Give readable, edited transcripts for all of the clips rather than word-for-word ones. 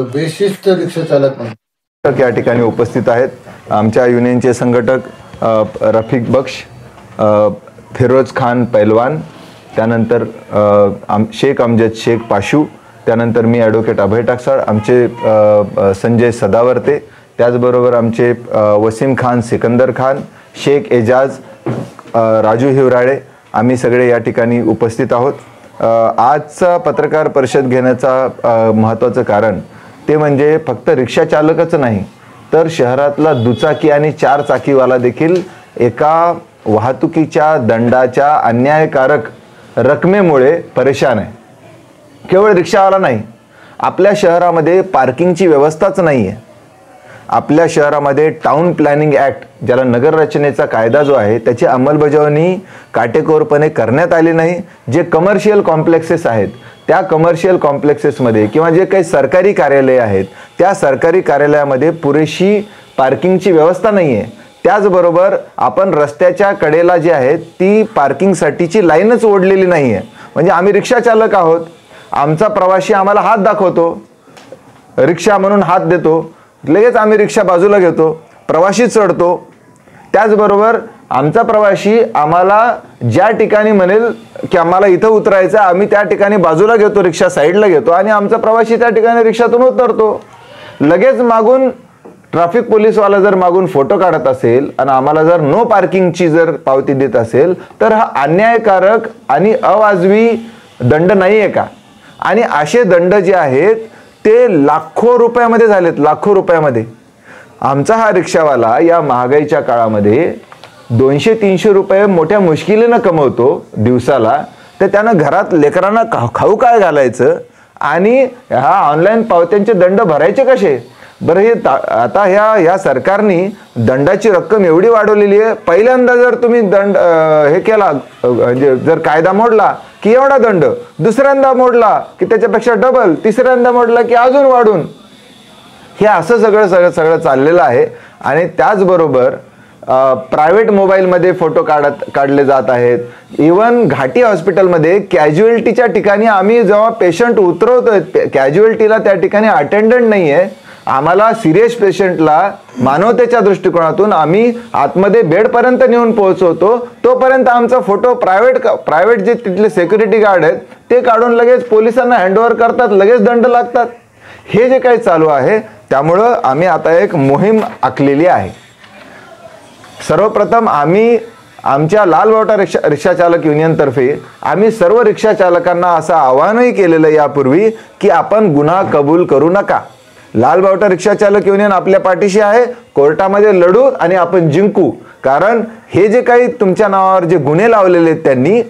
बेशिस्त रिक्षा चालक म्हणून या ठिकाणी उपस्थित आहेत। आमच्या युनियनचे संघटक रफिक बख्श, फिरोज खान पैलवान, त्यानंतर शेख अमजद शेख पाशू, त्यानंतर मी ॲडव्होकेट अभय टाकसाळ, आमचे संजय सदावर्ते, त्याचबरोबर आमचे वसीम खान सिकंदर खान, शेख एजाज, राजू हिवराळे, आम्ही सगळे या ठिकाणी उपस्थित आहोत। आजचा पत्रकार परिषद घेण्याचा महत्त्वाचं कारण ते म्हणजे फक्त रिक्षा चालकच नाही तर शहरातला दुचाकी आणि चार चाकीवाला देखील एका वाहतुकीच्या दंडाच्या अन्यायकारक रकमेमुळे परेशान आहे। केवळ रिक्षावाला नाही, आपल्या शहरामध्ये पार्किंगची व्यवस्थाच नाही आहे। आपल्या शहरामध्ये टाउन प्लॅनिंग ॲक्ट, ज्याला नगर रचनेचा कायदा जो आहे, त्याची अंमलबजावणी काटेकोरपणे करण्यात आली नाही। जे कमर्शियल कॉम्प्लेक्सेस आहेत त्या कमर्शियल कॉम्प्लेक्सेसमध्ये किंवा जे काही सरकारी कार्यालय आहेत त्या सरकारी कार्यालयामध्ये पुरेशी पार्किंगची व्यवस्था नाही आहे। त्याचबरोबर आपण रस्त्याच्या कडेला जे आहे ती पार्किंगसाठीची लाईनच ओढलेली नाही आहे। म्हणजे आम्ही रिक्षा चालक आहोत, आमचा प्रवासी आम्हाला हात दाखवतो, रिक्षा म्हणून हात देतो, लगेच आम्ही रिक्षा बाजूला घेतो, प्रवासी चढतो। त्याचबरोबर आमचा प्रवासी आम्हाला ज्या ठिकाणी म्हणेल की आम्हाला इथं उतरायचं, आम्ही त्या ठिकाणी बाजूला घेतो, रिक्षा साईडला घेतो आणि आमचा प्रवासी त्या ठिकाणी रिक्षातून उतरतो। लगेच मागून ट्रॅफिक पोलीसवाला जर मागून फोटो काढत असेल आणि आम्हाला जर नो पार्किंगची जर पावती देत असेल तर हा अन्यायकारक आणि अवाजवी दंड नाही आहे का? आणि असे दंड जे आहेत ते लाखो रुपयामध्ये झालेत, लाखो रुपयामध्ये। आमचा हा रिक्षावाला या महागाईच्या काळामध्ये 200-300 रुपये मोठ्या मुश्किलीनं कमवतो दिवसाला, तर त्यानं घरात लेकरांना खाऊ काय घालायचं आणि हा ऑनलाईन पावत्यांचे दंड भरायचे कसे? बरं, हे आता ह्या सरकारने दंडाची रक्कम एवढी वाढवलेली आहे। पहिल्यांदा जर तुम्ही दंड हे केला, म्हणजे जर कायदा मोडला की एवढा दंड, दुसऱ्यांदा मोडला की त्याच्यापेक्षा डबल, तिसऱ्यांदा मोडला की अजून वाढून, हे असं सगळं चाललेलं आहे। आणि त्याचबरोबर प्रायव्हेट मोबाईलमध्ये फोटो काढले जात आहेत। इवन घाटी हॉस्पिटलमध्ये कॅज्युअल्टीच्या ठिकाणी आम्ही जेव्हा पेशंट उतरवतोय कॅज्युअल्टीला त्या ठिकाणी अटेंडंट नाही आहे, आम्हाला सिरियस पेशंटला मानवतेच्या दृष्टिकोनातून आम्ही आतमध्ये बेडपर्यंत नेऊन पोहोचवतो, तोपर्यंत आमचा फोटो प्रायव्हेट जे तिथले सिक्युरिटी गार्ड आहेत ते काढून लगेच पोलिसांना हँडओव्हर करतात, लगेच दंड लागतात। हे जे काही चालू आहे त्यामुळं आम्ही आता एक मोहीम आखलेली आहे। सर्वप्रथम आम्ही आमच्या लालबावटा रिक्षा चालक युनियनतर्फे आम्ही सर्व रिक्षा चालकांना असं आवाहनही केलेलं यापूर्वी की आपण गुन्हा कबूल करू नका। लालबावटा रिक्षा चालक युनियन आपल्या पाठीशी आहे, कोर्टामध्ये लढू आणि आपण जिंकू। कारण हे जे काही तुमच्या नावावर जे गुन्हे लावलेले आहेत त्यांनी,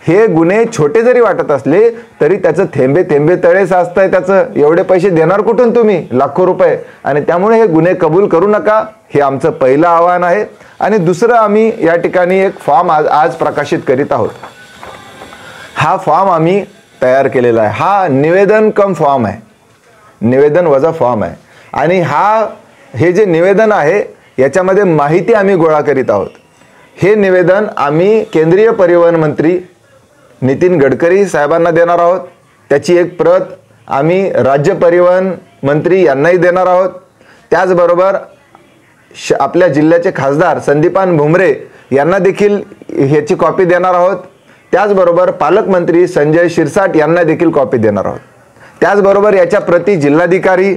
हे गुन्हे छोटे जरी वाटत असले तरी त्याचं थेंबे थेंबे तळे साचतंय, त्याचं एवढे पैसे देणार कुठून तुम्ही, लाखो रुपये। आणि त्यामुळे हे गुन्हे कबूल करू नका, हे आमचं पहिलं आव्हान आहे। आणि दुसरं, आम्ही या ठिकाणी एक फॉर्म आज प्रकाशित करीत आहोत। हा फॉर्म आम्ही तयार केलेला आहे, हा निवेदन कम फॉर्म आहे, निवेदन वजा फॉर्म आहे। आणि हे जे निवेदन आहे याच्यामध्ये माहिती आम्ही गोळा करीत आहोत। हे निवेदन आम्ही केंद्रीय परिवहन मंत्री नितीन गडकरी साहेबांना देणार आहोत, त्याची एक प्रत आम्ही राज्य परिवहन मंत्री यांनाही देणार आहोत। त्याचबरोबर आपल्या जिल्ह्याचे खासदार संदीपान भुमरे यांना देखील ह्याची कॉपी देणार आहोत। त्याचबरोबर पालकमंत्री संजय शिरसाट यांना देखील कॉपी देणार आहोत। त्याचबरोबर याच्या प्रति जिल्हाधिकारी,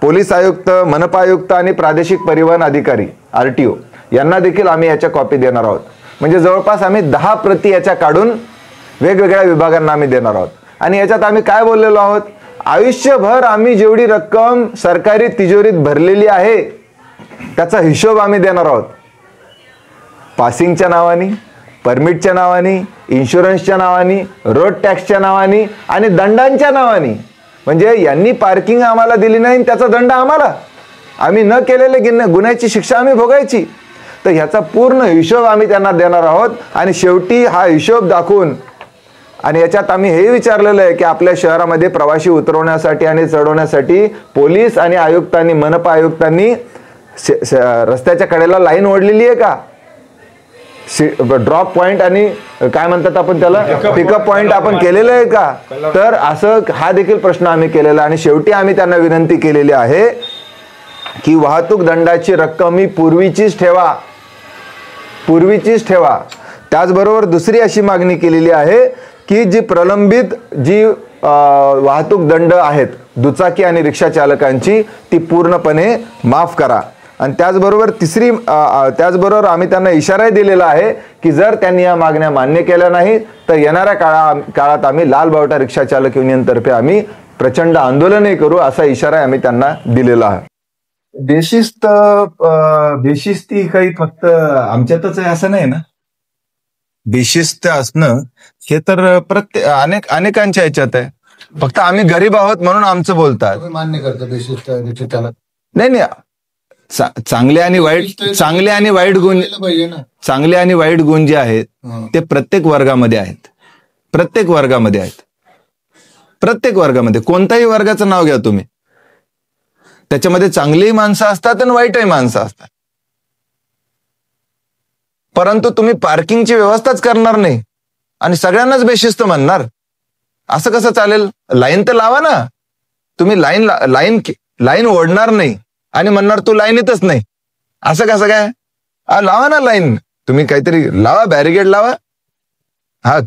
पोलीस आयुक्त, मनपा आयुक्त आणि प्रादेशिक परिवहन अधिकारी RTO यांना देखील आम्ही याच्या कॉपी देणार आहोत। म्हणजे जवळपास आम्ही 10 प्रति याच्या काढून वेगवेगळ्या विभागांना आम्ही देणार आहोत। आणि याच्यात आम्ही काय बोललेलो आहोत, आयुष्यभर आम्ही जेवढी रक्कम सरकारी तिजोरीत भरलेली आहे त्याचा हिशोब आम्ही देणार आहोत। पासिंगच्या नावाने, परमिटच्या नावाने, इन्शुरन्सच्या नावाने, रोड टॅक्सच्या नावाने आणि दंडांच्या नावाने, म्हणजे यांनी पार्किंग आम्हाला दिली नाही त्याचा दंड आम्हाला, आम्ही न केलेले गुन्ह्याची शिक्षा आम्ही भोगायची। तर ह्याचा पूर्ण हिशोब आम्ही त्यांना देणार आहोत। आणि शेवटी हा हिशोब दाखवून, आणि याच्यात आम्ही हे विचारलेलं आहे की आपल्या शहरामध्ये प्रवासी उतरवण्यासाठी आणि चढवण्यासाठी पोलीस आणि आयुक्तांनी, मनपा आयुक्तांनी रस्त्याच्या कडेला लाईन ओढलेली आहे का? ड्रॉप पॉइंट आणि काय म्हणतात आपण त्याला पिकअप पॉइंट आपण केलेलं आहे का? तर असं हा देखील प्रश्न आम्ही केलेला आणि शेवटी आम्ही त्यांना विनंती केलेली आहे की वाहतूक दंडाची रक्कम ही पूर्वीचीच ठेवा. त्याचबरोबर दुसरी अशी मागणी केलेली आहे की जी प्रलंबित जी वाहतूक दंड आहेत दुचाकी आणि रिक्षा चालकांची ती पूर्णपणे माफ करा. आणि त्याचबरोबर आम्ही त्यांना इशाराही दिलेला आहे की जर त्यांनी या मागण्या मान्य केल्या नाही तर येणाऱ्या काळात आम्ही लाल बावटा रिक्षा चालक युनियन तर्फे आम्ही प्रचंड आंदोलनही करू असा इशारा आम्ही त्यांना दिलेला आहे. बेशिस्ती काही फक्त आमच्यातच आहे असं नाही ना. बेशिस्त असणं हे तर अनेकांच्या ह्याच्यात आहे. फक्त आम्ही गरीब आहोत म्हणून आमचं बोलतात. मान्य करतो बेशिस्त रिक्षा चालक? नाही, चांगले आणि वाईट गुण जे आहेत ते प्रत्येक वर्गामध्ये आहेत. प्रत्येक वर्गामध्ये कोणत्याही वर्गाचं नाव घ्या तुम्ही, त्याच्यामध्ये चांगलीही माणसं असतात आणि वाईटही माणसं असतात. परंतु तुम्ही पार्किंगची व्यवस्थाच करणार नाही आणि सगळ्यांनाच बेशिस्त म्हणणार, असं कसं चालेल? लाईन तर लावा ना तुम्ही. लाईन ओढणार नाही आणि म्हणणार तू लाईनीतच नाही, असं कसं काय? लावा ना लाईन, तुम्ही काहीतरी लावा, बॅरिगेड लावा,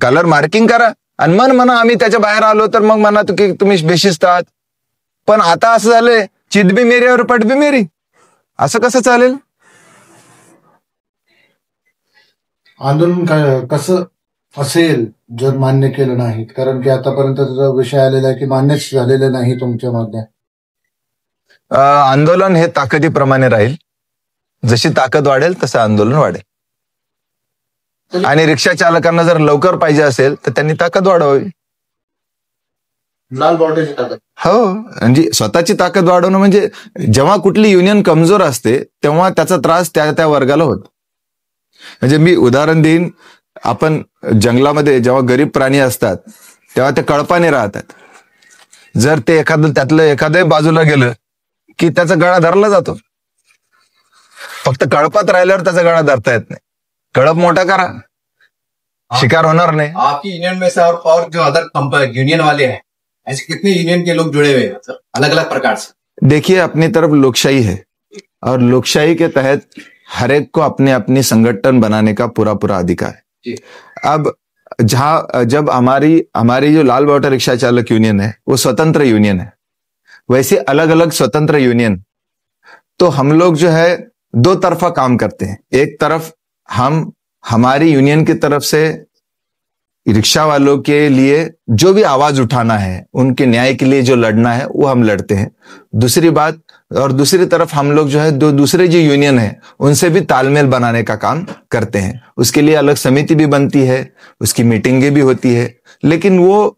कलर मार्किंग करा आणि म्हणा आम्ही त्याच्या बाहेर आलो तर मग म्हणा की तुम्ही बेशिस्त आहात. पण आता असं झालंय चित भी मेरी और पट भी मेरी, असं कसं चालेल? आंदोलन कसं असेल जर मान्य केलं नाही? कारण की आतापर्यंत त्याचा विषय आलेला आहे की मान्यच झालेलं नाही तुमच्या मागण्या. आंदोलन हे ताकदीप्रमाणे राहील. जशी ताकद वाढेल तसं आंदोलन वाढेल. आणि रिक्षा चालकांना जर लवकर पाहिजे असेल तर त्यांनी ताकद वाढवावी. लाल बावट्याची ताकद? हो, म्हणजे स्वतःची ताकद वाढवणं म्हणजे जेव्हा कुठली युनियन कमजोर असते तेव्हा त्याचा त्रास त्या वर्गाला होतो. म्हणजे मी उदाहरण देईन, आपण जंगलामध्ये जेव्हा गरीब प्राणी असतात तेव्हा ते कळपाने राहतात. जर ते त्यातलं एखाद्या बाजूला गेलं की त्याचा गळा धरला जातो. फक्त कळपात राहिल्यावर त्याचा गळा धरता येत नाही. कळप मोठा करा, शिकार होणार नाही. आपकी यूनियन में से और जो अदर यूनियन वाले हैं, ऐसे कितने यूनियन के लोग जुड़े हुए हैं अलग अलग प्रकार से? देखिए, अपनी तरफ लोकशाही है और लोकशाही के तहत हर एक को अपने अपनी संगठन बनाने का पूरा अधिकार है. अब जब हमारी जो लाल बावटा रिक्शा चालक यूनियन है वो स्वतंत्र यूनियन है, वैसे अलग अलग स्वतंत्र यूनियन, तो हम लोग जो है दो तरफा काम करते हैं. एक तरफ हमारी यूनियन की तरफ से रिक्शा वालों के लिए जो भी आवाज उठाना है, उनके न्याय के लिए जो लड़ना है वो हम लड़ते हैं. दूसरी तरफ हम लोग जो है दूसरे जो यूनियन है उनसे भी तालमेल बनाने का काम करते हैं. उसके लिए अलग समिति भी बनती है, उसकी मीटिंगें भी होती है. लेकिन वो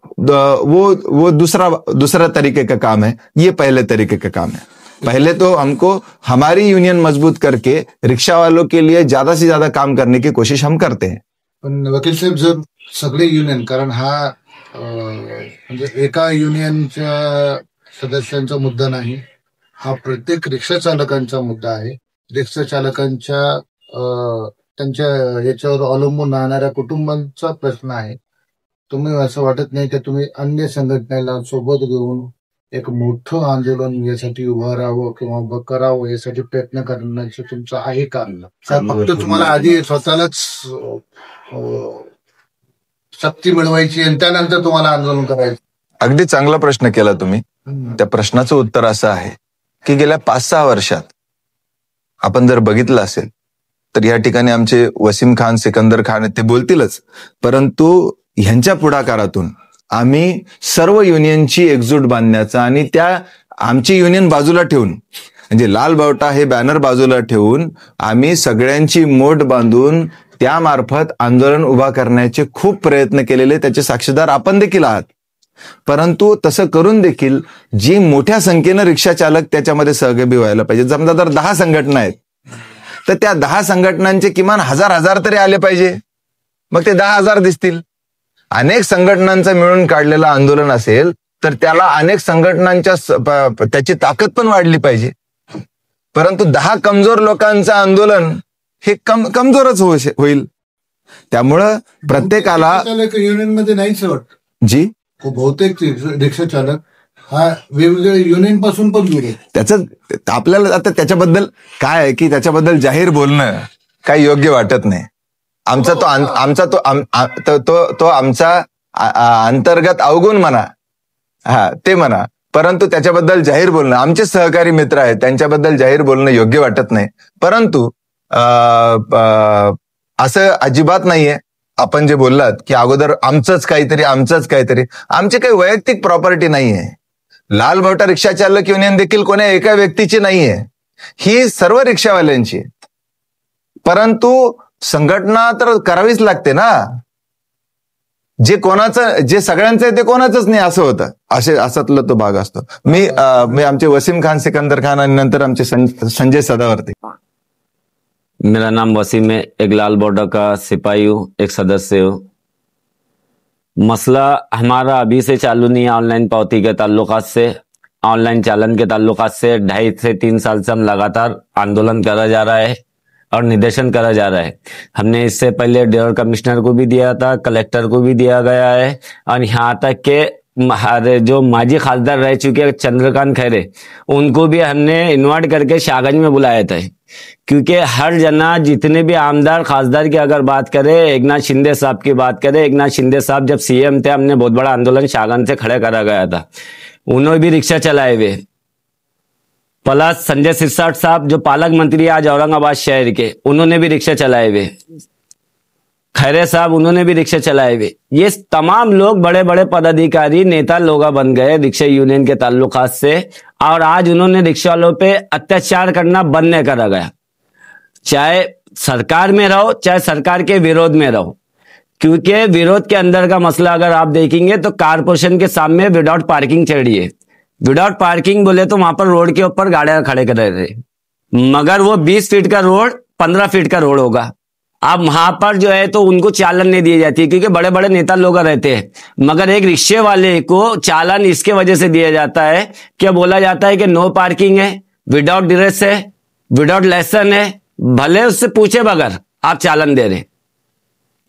दूसरा तरीके का काम है, ये पहले तरीके का काम है. पहले तो हमको हमारी यूनियन मजबूत करके रिक्शा वालों के लिए ज्यादा से ज्यादा काम करने की कोशिश हम करते हैं. पण वकील साहेब, जर सगळे युनियन, कारण हा म्हणजे एका युनियनच्या सदस्यांचा मुद्दा नाही, हा प्रत्येक रिक्षा चालकांचा मुद्दा आहे. रिक्षा चालकांच्या त्यांच्या याच्यावर अवलंबून राहणाऱ्या कुटुंबांचा प्रश्न आहे. तुम्ही असं वाटत नाही की तुम्ही अन्य संघटनेला सोबत घेऊन एक मोठं आंदोलन यासाठी उभं राहावं किंवा करावं यासाठी प्रयत्न करण्याचं तुमचं आहे का? फक्त तुम्हाला आधी स्वतःलाच शक्ती मिळवायची आणि त्यानंतर तुम्हाला आंदोलन करायचं? अगदी चांगला प्रश्न केला तुम्ही. त्या प्रश्नाचं उत्तर असं आहे की गेल्या 5-6 वर्षात आपण जर बघितलं असेल तर या ठिकाणी आमचे वसीम खान, सिकंदर खान ते बोलतीलच, परंतु ह्यांच्या पुढाकारातून आम्ही सर्व युनियनची एकजूट बांधण्याचा आणि त्या आमची युनियन बाजूला ठेवून, म्हणजे लाल बावटा हे बॅनर बाजूला ठेवून आम्ही सगळ्यांची मोठ बांधून त्यामार्फत आंदोलन उभा करण्याचे खूप प्रयत्न केलेले, त्याचे साक्षीदार आपण देखील आहात. परंतु तसं करून देखील जी मोठ्या संख्येनं रिक्षा चालक त्याच्यामध्ये सहभागी व्हायला पाहिजे. समजा जर 10 संघटना आहेत तर त्या 10 संघटनांचे किमान 1000 तरी आले पाहिजे, मग ते 10,000 दिसतील. अनेक संघटनांचं मिळून काढलेलं आंदोलन असेल तर त्याला अनेक संघटनांच्या त्याची ताकद पण वाढली पाहिजे. परंतु 10 कमजोर लोकांचं आंदोलन हे कमजोरच होईल. त्यामुळं प्रत्येकाला युनियन मध्ये नाहीच वाटत जी बहुतेक रिक्षा चालक हा वेगवेगळ्या युनियन पासून पण जुळे. त्याचं आपल्याला आता त्याच्याबद्दल काय आहे की त्याच्याबद्दल जाहीर बोलणं काही योग्य वाटत नाही. तो आमचा अंतर्गत अवगुण म्हणा, हा ते म्हणा, परंतु त्याच्याबद्दल जाहीर बोलणं, आमचे सहकारी मित्र आहेत त्यांच्याबद्दल जाहीर बोलणं योग्य वाटत नाही. परंतु असं अजिबात नाहीये. आपण जे बोललात की अगोदर आमचंच काहीतरी आमची काही वैयक्तिक प्रॉपर्टी नाहीये. लाल मोठा रिक्षा चालक युनियन देखील कोण्या एका व्यक्तीची नाहीये, ही सर्व रिक्षावाल्यांची. परंतु संघटना तर करावीच लागते ना. जे सगळ्यांचं आहे ते कोणाचंच नाही असं होतं, असातला तो भाग असतो. मी आमचे वसीम खान, सिकंदर खान आणि नंतर आमचे संजय सदावर्ते. मेरा नाम वसीम है, एक लाल बॉर्डर का सिपाही हूँ, एक सदस्य हूँ. मसला हमारा अभी से चालू नहीं है. ऑनलाइन पावती के ताल्लुकात से, ऑनलाइन चालन के ताल्लुकात से 2.5 से 3 साल से हम लगातार आंदोलन करा जा रहा है और निर्देशन करा जा रहा है. हमने इससे पहले डेयर कमिश्नर को भी दिया था, कलेक्टर को भी दिया गया है, और यहाँ तक के जो माजी खासदार रह चुके हैं चंद्रकांत खैरे, उनको भी हमने इन्वाइट करके शाहगंज में बुलाया था. क्योंकि हर जना, जितने भी आमदार खासदार की अगर बात करें, एकनाथ शिंदे साहब की बात करें, एकनाथ शिंदे साहब जब सीएम थे, हमने बहुत बड़ा आंदोलन शाहगंज से खड़ा करा गया था. उन्होंने भी रिक्शा चलाए हुए. प्लस संजय सिरसाट साहब जो पालक मंत्री आज औरंगाबाद शहर के, उन्होंने भी रिक्शा चलाए हुए. खैरे साहब, उन्होंने भी रिक्शा चलाए हुए. ये तमाम लोग बड़े बड़े पदाधिकारी, नेता लोग बन गए रिक्शा यूनियन के ताल्लुकात से, और आज उन्होंने रिक्शा वालों पे अत्याचार करना बंद नहीं करा गया. चाहे सरकार में रहो, चाहे सरकार के विरोध में रहो. क्योंकि विरोध के अंदर का मसला अगर आप देखेंगे तो कारपोरेशन के सामने विदाउट पार्किंग चढ़ रही है. विदाउट पार्किंग बोले तो वहां पर रोड के ऊपर गाड़ियां खड़े कर रहे थे, मगर वो 20 फीट का रोड 15 फीट का रोड होगा. अब वहां पर जो है तो उनको चालन नहीं दी जाती, क्योंकि बड़े बड़े नेता लोग रहते हैं. मगर एक रिक्शे वाले को चालन इसके वजह से दिया जाता है कि बोला जाता है कि नो पार्किंग है, विदाउट ड्रेस है, विदाउट लाइसेंस है, भले उससे पूछे बगैर आप चालन दे रहे.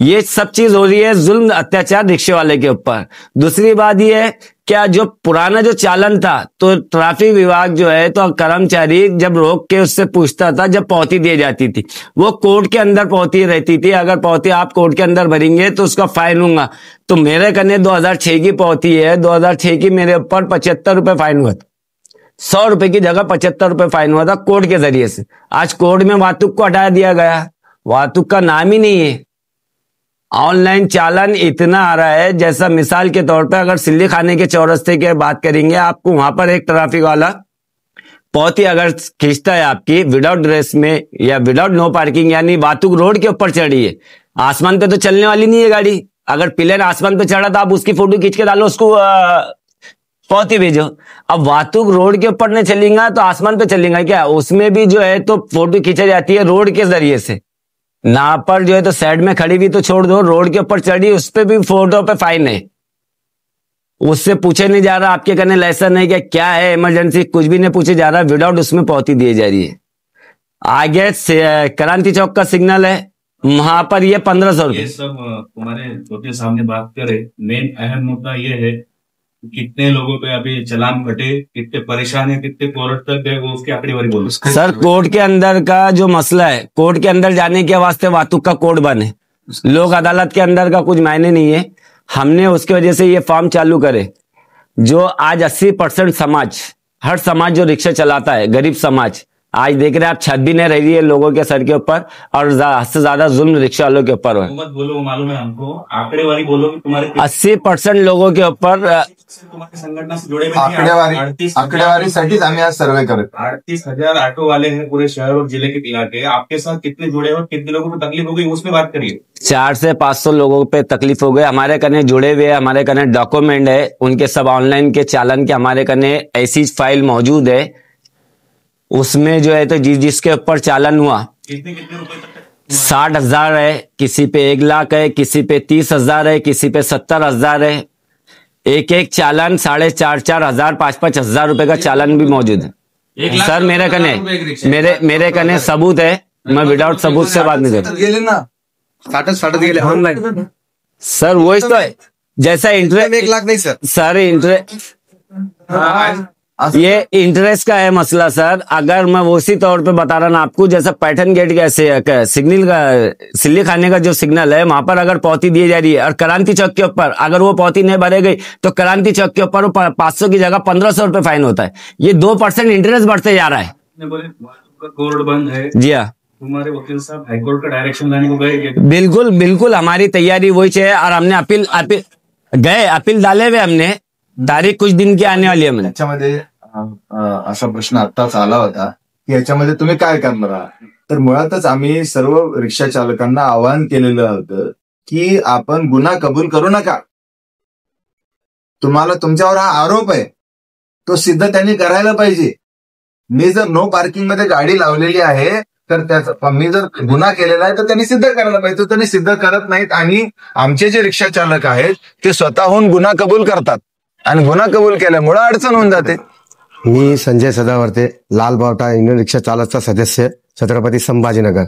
ये सब चीज हो रही है, जुल्म अत्याचार रिक्शे वाले के ऊपर. दूसरी बात ये है, क्या जो पुराना जो चालन था, तो ट्रैफिक विभाग जो है तो कर्मचारी जब रोक के उससे पूछता था, जब पावती दी जाती थी वो कोर्ट के अंदर पावती रहती थी. अगर पावती आप कोर्ट के अंदर भरेंगे तो उसका फाइन होगा. तो मेरे कने 2006 की पावती है, 2006 की मेरे ऊपर 75 रुपए फाइन हुआ था. 100 रुपए की जगह 75 रुपए फाइन हुआ था कोर्ट के जरिए से. आज कोर्ट में वातुक को हटा दिया गया, वातुक का नाम ही नहीं है. ऑनलाइन चालन इतना आ रहा है, जैसा मिसाल के तौर पर अगर सिल्ली खाने के चौरस्ते की बात करेंगे, आपको वहां पर एक ट्रैफिक वाला पावती अगर खींचता है आपकी विदाउट ड्रेस में या विदाउट नो पार्किंग, यानी वातुक रोड के ऊपर चढ़ी है, आसमान पे तो चलने वाली नहीं है गाड़ी. अगर प्लेन आसमान पे चढ़ा तो आप उसकी फोटो खींच के डालो, उसको पावती भेजो. अब वातुक रोड के ऊपर नहीं चलेगा तो आसमान पे चलेगा क्या? उसमें भी जो है तो फोटो खींची जाती है रोड के जरिए से. ना पर जो है तो साइड में खड़ी भी तो छोड़ दो, रोड के ऊपर चढ़ी उस पे भी फोटो पे फाइन है. उससे पूछे नहीं जा रहा आपके करने लाइसेंस है क्या है, इमरजेंसी, कुछ भी नहीं पूछे जा रहा, विदाउट उसमें पावती दी जा रही है. आगे क्रांति चौक का सिग्नल है, वहां पर ये 1500 रुपये. ये सब तुम्हारे छोटे सामने बात करे, मेन अहम मुद्दा ये है कितने लोगों पे अभी चलान कटे, कितने परेशान है, कितने कोर्ट तक गए, वो उसकी आंकड़ेवारी बोलो. सर, कोर्ट के अंदर का जो मसला है, कोर्ट के अंदर जाने के वास्ते वातुक का कोड बने, लोक अदालत के अंदर का कुछ मायने नहीं है. हमने उसकी वजह से ये फॉर्म चालू करे. जो आज 80% समाज, हर समाज जो रिक्शा चलाता है, गरीब समाज, आज देख रहे हैं आप, छत भी नहीं रह रही है लोगों के सर के ऊपर, और हद से ज्यादा जुल्म रिक्शा वालों के ऊपर है. मत बोलो, मालूम है हमको, आंकड़ेवारी बोलो कि तुम्हारे 80% लोगों के ऊपर तुम्हारी संगठन से जुड़े हुए आकडेवारीसाठीच आम्ही आज सर्वे करत. 38,000 ऑटो वाले हैं पूरे शहर और जिले के इलाके. आपके साथ कितने जुड़े हो, कितने लोगों को तकलीफ हो गई, उसमें बात करिए. 400 से 500 लोगों पे तकलीफ हो गए. हमारे कने जुड़े हुए, हमारे कने डॉक्यूमेंट है, उनके सब ऑनलाइन के चालन के हमारे कने ऐसी फाइल मौजूद है. उसमें जो है तो जिसके ऊपर चालन हुआ, कितने रुपए तक 60,000 है, किसी पे 1 लाख है, किसी पे 30,000 है, किसी पे 70,000 है. एक चालन 4,500 हजार 5,500 हजार रुपए का चालन भी मौजूद है. सर, मेरे कने सबूत है, मैं विदाउट सबूत से बात नहीं करता. साठच गेले ऑनलाइन सर वही तो है, जैसा इंटरेस्ट 1 लाख नहीं सर ये इंटरेस्ट का है मसला सर। अगर मैं उसी तौर पे बता रहा ना आपको, जैसा पैठन गेट का सिग्नल का सिल्ली खाने का जो सिग्नल है, वहां पर अगर पौती दी जा रही है और क्रांति चौक के ऊपर अगर वो पौती नहीं भरे गई तो क्रांति चौक के ऊपर 500 की जगह 1500 रुपए फाइन होता है। ये 2% इंटरेस्ट बढ़ते जा रहा है। कोर्ट बंद है। जी हाँ, तुम्हारे वकील साहब हाईकोर्ट का डायरेक्शन लाने को गए? बिल्कुल बिल्कुल, हमारी तैयारी वही है और हमने अपील डाले हुए, हमने तारीख कुछ दिन की आने वाली है। हमने याच्यामध्ये असा प्रश्न आत्ताच आला होता की याच्यामध्ये तुम्ही काय करणार आहात. तर मुळातच आम्ही सर्व रिक्षा चालकांना आवाहन केलेलं होतं की आपण गुन्हा कबूल करू नका. तुम्हाला तुमच्यावर हा आरोप आहे तो सिद्ध त्यांनी करायला पाहिजे. मी जर नो पार्किंग मध्ये गाडी लावलेली आहे तर त्याचा मी जर गुन्हा केलेला आहे तर त्यांनी सिद्ध करायला पाहिजे. तो त्यांनी सिद्ध करत नाहीत आणि आमचे जे रिक्षा चालक आहेत ते स्वतःहून गुन्हा कबूल करतात आणि गुन्हा कबूल केल्यामुळे अडचण होऊन जाते. मी संजय सदावर्ते, लाल बावटा इंडियन रिक्षा चालकचा सदस्य, छत्रपती संभाजीनगर.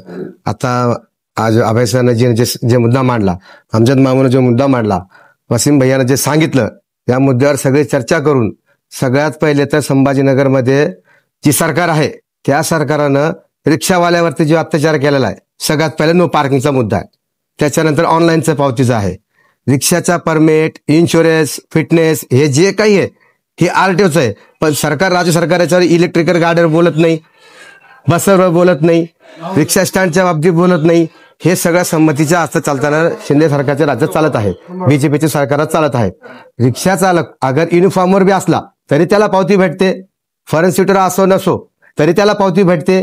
आता आज अभय सरने जे मुद्दा मांडला, अमजद मामूने जो मुद्दा मांडला, वसीम भैयाने जे सांगितलं, या मुद्द्यावर सगळी चर्चा करून सगळ्यात पहिले तर संभाजीनगरमध्ये जी सरकार आहे त्या सरकारनं रिक्षावाल्यावरती जो अत्याचार केलेला आहे, सगळ्यात पहिले नो पार्किंगचा मुद्दा आहे. त्याच्यानंतर ऑनलाईनचं पावतीचं आहे, रिक्षाचा परमिट, इन्शुरन्स, फिटनेस, हे जे काही आहे हे आरटीओचं आहे. पण सरकार, राज्य सरकार याच्यावर इलेक्ट्रिकल गाड्यावर बोलत नाही, बसवर बोलत नाही, रिक्षा स्टँडच्या बाबतीत बोलत नाही. हे सगळ्या संमतीच्या हस्ते चालताना शिंदे सरकारच्या राज्यात चालत आहे, बीजेपीच्या सरकारात चालत आहे. रिक्षा चालक अगर युनिफॉर्मवर बी असला तरी त्याला पावती भेटते, फॉरेन सीटर असो नसो तरी त्याला पावती भेटते.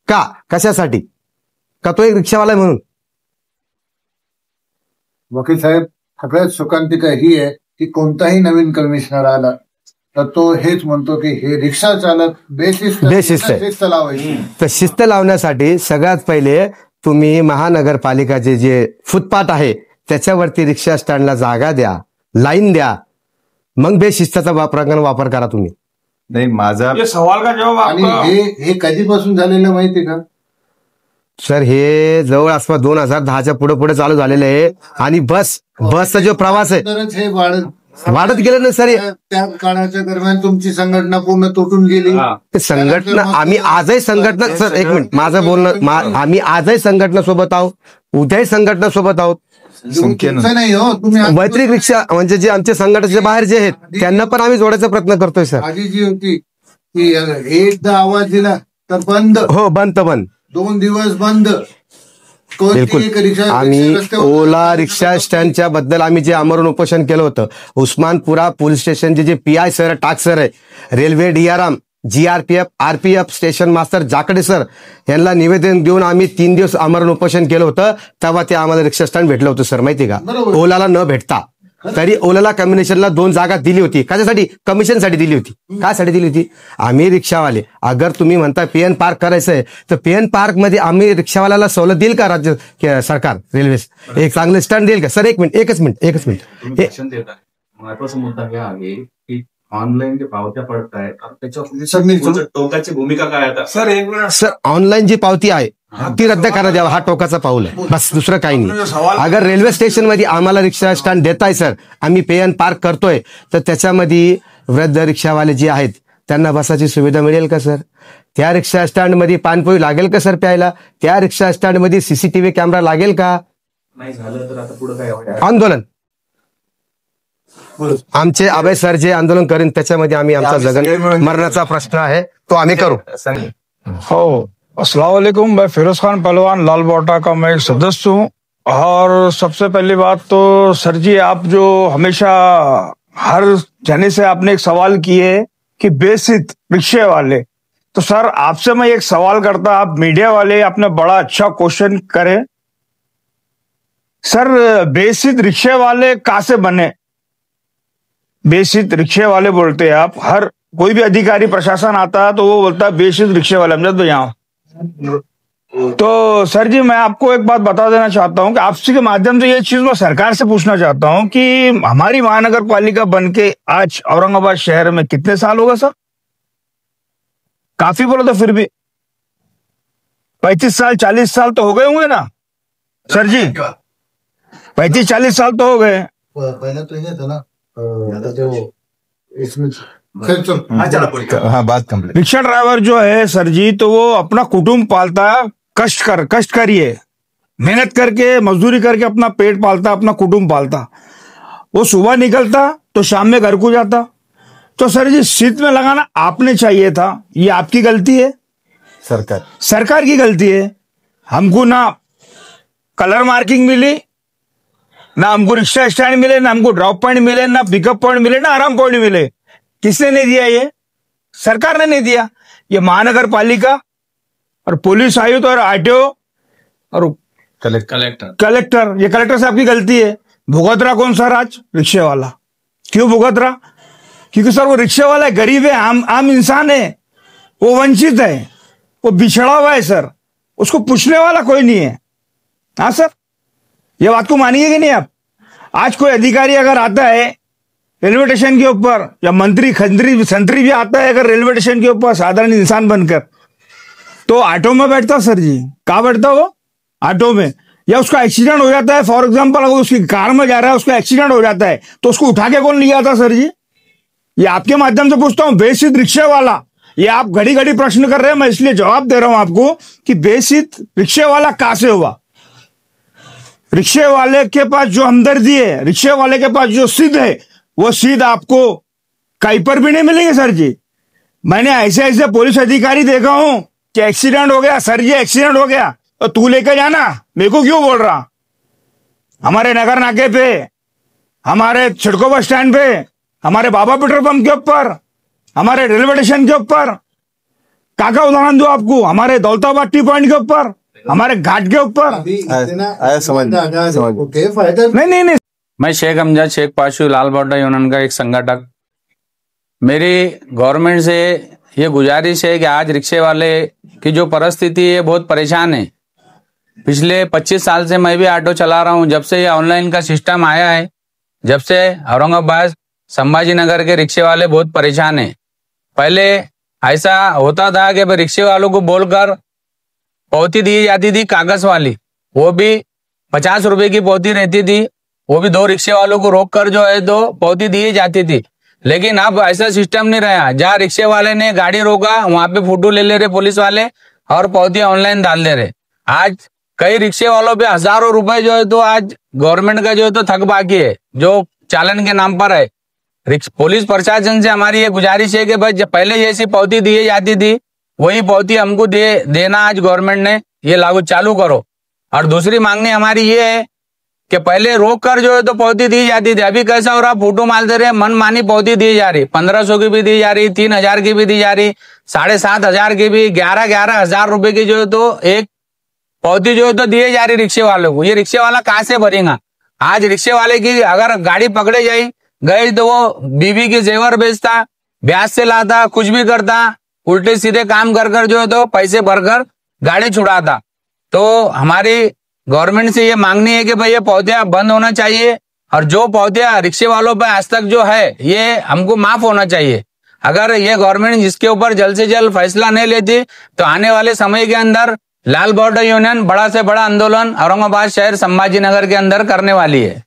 का? कशासाठी? का तो एक रिक्षावाला आहे म्हणून? वकील साहेब, सगळ्यात शोकांतिका ही आहे की कोणताही नवीन कमिशनर आला तर तो हेच म्हणतो की हे रिक्षा चालक बेशिस्त लावायचे. तर शिस्त लावण्यासाठी सगळ्यात पहिले तुम्ही महानगरपालिकाचे जे फुटपाथ आहे त्याच्यावरती रिक्षा स्टँडला जागा द्या, लाईन द्या, मग बेशिस्ताचा वापर करा तुम्ही. नाही, माझा सवाल का जवाब. आणि हे कधीपासून झालेलं माहितीये का सर? हे जवळ आसपास 2010च्या पुढे चालू झालेलं आहे. आणि बसचा जो प्रवास आहे तरच हे वाढत गेलं ना सर. त्या काळाच्या दरम्यान तुमची संघटना पूर्ण तुटून गेली. संघटना आम्ही आजही संघटना, सर एक मिनिट माझं बोलणं, आम्ही आजही संघटना सोबत आहोत, उद्याही संघटना सोबत आहोत. नाही हो, तुम्ही वैतरिक रिक्षा म्हणजे जे आमच्या संघटनेच्या बाहेर जे आहेत त्यांना पण आम्ही जोडायचा प्रयत्न करतोय सर. आधी जी होती की एकदा आवाज दिला तर बंद, हो बंद 2 दिवस बंद. बिलकुल. आम्ही ओला रिक्षा स्टँडच्या बद्दल आम्ही जे आमरण उपोषण केलं होतं, उस्मानपुरा पोलीस स्टेशनचे जे PI सर, टाक सर आहे, railway DRM, GRPF, RPF station master जाकडे सर यांना निवेदन देऊन आम्ही 3 दिवस आमरण उपोषण केलं होतं. तेव्हा ते आम्हाला रिक्षा स्टँड भेटलं होतं सर, माहिती का? ओलाला न भेटता. तरी ओलाला कम्युनिकेशनला 2 जागा दिली होती. कशासाठी? कमिशनसाठी दिली होती. कायसाठी दिली होती? आम्ही रिक्षावाले, अगर तुम्ही म्हणता PN पार्क करायचंय तर PN पार्क मध्ये आम्ही रिक्षावाल्याला सवलत देईल का राज्य सरकार? रेल्वे एक चांगलं स्टँड देईल का? सर एकच मिनिट. महत्वाचा मुद्दा हे आहे की ऑनलाईन जे पावत्या पडतायत त्याच्यावर टोकाची भूमिका काय आता? सर ऑनलाईन जी पावती आहे ती रद्द करा द्यावा, हा टोकाचा पाऊल आहे, बस दुसरं काही नाही. अगर रेल्वे स्टेशन मध्ये आम्हाला रिक्षा स्टँड देताय सर, आम्ही PN पार्क करतोय, तर त्याच्यामध्ये वृद्ध रिक्षावाले जे आहेत त्यांना बसायची सुविधा मिळेल का सर? त्या रिक्षा स्टँड मध्ये पानपोळी लागेल का सर प्यायला? त्या रिक्षा स्टँड मध्ये CCTV कॅमेरा लागेल का? नाही झालं तर आता पुढे काय आंदोलन आमचे अभय सर जे आंदोलन करेन त्याच्यामध्ये आम्ही आमचा जगन मरणाचा प्रश्न आहे तो आम्ही करू. हो, अस्सलाम वालेकुम. मैं फिरोज खान पहलवान, लाल बावटा का मैं एक सदस्य हूँ. और सबसे पहली बात तो सर जी, आप जो हमेशा हर जाने से आपने एक सवाल किए कि बेसिक रिक्शे वाले, तो सर आपसे मैं एक सवाल करता, आप मीडिया वाले आपने बड़ा अच्छा क्वेश्चन करे. सर बेसिक रिक्शे वाले कहाँ से बने? बेसिक रिक्शे वाले बोलते हैं आप, हर कोई भी अधिकारी प्रशासन आता है तो वो बोलता है बेसिक रिक्शे वाले. अमजद भाई यहाँ तो सर जी मैं आपको एक बात बता देना चाहता हूं कि आपसे के माध्यम से ये चीज मैं सरकार से पूछना चाहता हूं कि हमारी महानगर पालिका बन के आज औरंगाबाद शहर में कितने साल होगा सर? काफी बोलो तो फिर भी 35 साल 40 साल तो हो गए होंगे ना. सर जी 35-40 साल तो हो गए। पहले तो ये था ना जो इसमें चल हाँ चला पूरी कर। हाँ, बात कंप्लीट। रिक्शा ड्राइवर जो है सर जी, तो वो अपना कुटुंब पालता है, कष्ट करिए, मेहनत करके मजदूरी करके अपना पेट पालता, अपना कुटुंब पालता। वो सुबह निकलता तो शाम में घर को जाता। तो सर जी सीट में लगाना आपने चाहिए था, ये आपकी गलती है, सरकार की गलती है। हमको ना कलर मार्किंग मिली, ना हमको रिक्शा स्टैंड मिले, ना हमको ड्रॉप पॉइंट मिले, ना पिकअप पॉइंट मिले, ना आराम पॉइंट मिले। किसने नहीं दिया? ये सरकार ने नहीं दिया। ये महानगर पालिका और पुलिस आयुक्त और आरटीओ और कलेक्टर, ये कलेक्टर साहब की गलती है। भुगत रहा कौन सा राज? रिक्शे वाला। क्यों भुगत रहा? क्योंकि सर वो रिक्शे वाला है, गरीब है, आम इंसान है, वो वंचित है, वो बिछड़ा हुआ है सर, उसको पूछने वाला कोई नहीं है। हाँ सर, ये बात को मानिए कि नहीं आप? आज कोई अधिकारी अगर आता है रेलवे स्टेशन के ऊपर, या मंत्री संतरी भी आता है अगर रेलवे स्टेशन के ऊपर साधारण इंसान बनकर, तो ऑटो में बैठता सर जी। कहाँ बैठता वो? ऑटो में। या उसका एक्सीडेंट हो जाता है, फॉर एग्जाम्पल अगर उसकी कार में जा रहा है, उसका एक्सीडेंट हो जाता है, तो उसको उठा के कौन ले जाता सर जी? ये आपके माध्यम से पूछता हूं, बेसित रिक्शे वाला, ये आप घड़ी घड़ी प्रश्न कर रहे हैं, मैं इसलिए जवाब दे रहा हूं आपको कि बेसित रिक्शे वाला कहां से हुआ? रिक्शे वाले के पास जो हमदर्दी है, रिक्शे वाले के पास जो सिद्ध है, वो सिद्ध आपको कहीं पर भी नहीं मिलेंगे सर जी। मैंने ऐसे पुलिस अधिकारी देखा हूं कि एक्सीडेंट हो गया सर जी, एक्सीडेंट हो गया तो तू लेकर जाना, मेरे को क्यों बोल रहा? हमारे नगर नाके पे, हमारे छिड़को बस स्टैंड पे, हमारे बाबा पेट्रोल पंप के ऊपर, हमारे रेलवे स्टेशन के ऊपर, काका उदाहरण दो आपको, हमारे दौलताबाद टी पॉइंट के ऊपर, हमारे घाट के ऊपर। समझ नहीं। मैं शेख अमजद शेख पाशु लाल बॉर्डर यूनियन का एक संगठक। मेरी गवर्नमेंट से ये गुजारिश है कि आज रिक्शे वाले की जो परिस्थिति है बहुत परेशान है। पिछले 25 साल से मैं भी ऑटो चला रहा हूँ। जब से ये ऑनलाइन का सिस्टम आया है, जब से औरंगाबाद संभाजी नगर के रिक्शे वाले बहुत परेशान हैं। पहले ऐसा होता था कि रिक्शे वालों को बोलकर पौती दी जाती थी कागज वाली, वो भी 50 रुपए की पौती रहती थी, वो भी 2 रिक्शे वालों को रोक कर जो है तो पौती दी जाती थी। लेकिन अब ऐसा सिस्टम नहीं रहा। जहाँ रिक्शे वाले ने गाड़ी रोका वहां पे फोटो ले रहे पुलिस वाले और पौती ऑनलाइन डाल दे रहे। आज कई रिक्शे वालों पे हजारों रुपए जो है तो आज गवर्नमेंट का जो है तो थक बाकी है, जो चालन के नाम पर है। पुलिस प्रशासन से हमारी ये गुजारिश है कि भाई जब पहले जैसी पौती दी जाती थी वही पौती हमको देना आज गवर्नमेंट ने ये लागू चालू करो। और दूसरी मांगनी हमारी ये है कि पहले रोक कर जो है तो पौती दी जाती थी, अभी कैसा हो रहा, फोटो मार दे रहे, मनमानी पौती दी जा रही। 1500 की भी दी जा रही, 3000 की भी दी जा रही, 7500 की भी, 11,000 रुपए की जो है तो एक पौती जो है तो दिए जा रही रिक्शे वालों को। ये रिक्शे वाला कहाँ से भरेगा? आज रिक्शे वाले की अगर गाड़ी पकड़े गई तो वो बीवी के जेवर बेचता, ब्याज से लाता, कुछ भी करता, उल्टे सीधे काम कर जो है तो पैसे भरकर गाड़ी छुड़ाता। तो हमारी गवर्नमेंट से ये मांगनी है कि भाई ये पौतियां बंद होना चाहिए और जो पौतियां रिक्शे वालों पर आज तक जो है ये हमको माफ होना चाहिए। अगर ये गवर्नमेंट जिसके ऊपर जल्द से जल्द फैसला नहीं लेती तो आने वाले समय के अंदर लाल बॉर्डर यूनियन बड़ा से बड़ा आंदोलन औरंगाबाद शहर संभाजी नगर के अंदर करने वाली है।